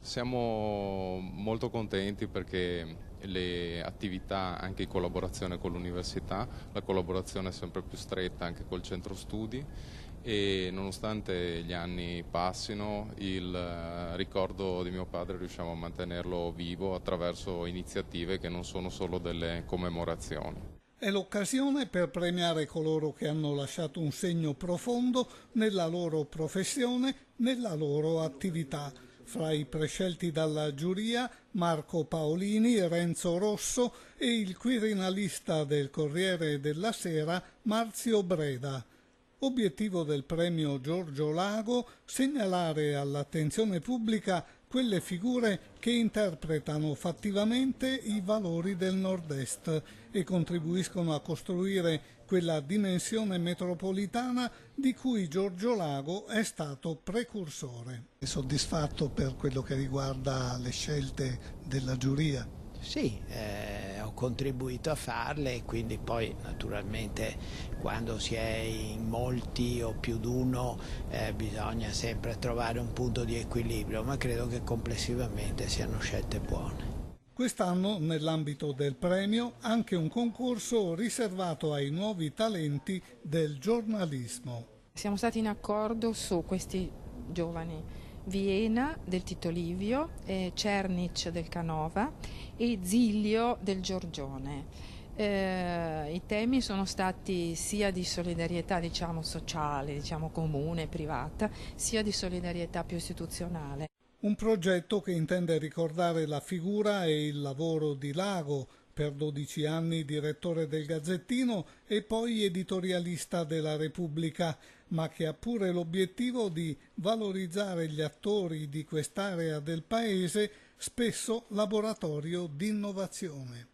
Siamo molto contenti perché le attività anche in collaborazione con l'università, la collaborazione è sempre più stretta anche col centro studi e nonostante gli anni passino il ricordo di mio padre riusciamo a mantenerlo vivo attraverso iniziative che non sono solo delle commemorazioni. È l'occasione per premiare coloro che hanno lasciato un segno profondo nella loro professione, nella loro attività. Fra i prescelti dalla giuria Marco Paolini, Renzo Rosso e il quirinalista del Corriere della Sera Marzio Breda. Obiettivo del premio Giorgio Lago segnalare all'attenzione pubblica quelle figure che interpretano fattivamente i valori del Nord-Est e contribuiscono a costruire quella dimensione metropolitana di cui Giorgio Lago è stato precursore. È soddisfatto per quello che riguarda le scelte della giuria? Sì, ho contribuito a farle e quindi poi naturalmente quando si è in molti o più d'uno bisogna sempre trovare un punto di equilibrio, ma credo che complessivamente siano scelte buone. Quest'anno, nell'ambito del premio, anche un concorso riservato ai nuovi talenti del giornalismo. Siamo stati in accordo su questi giovani: Vienna del Tito Livio, Cernic del Canova e Zilio del Giorgione. I temi sono stati sia di solidarietà sociale, comune, privata, sia di solidarietà più istituzionale. Un progetto che intende ricordare la figura e il lavoro di Lago, per 12 anni direttore del Gazzettino e poi editorialista della Repubblica, ma che ha pure l'obiettivo di valorizzare gli attori di quest'area del paese, spesso laboratorio di innovazione.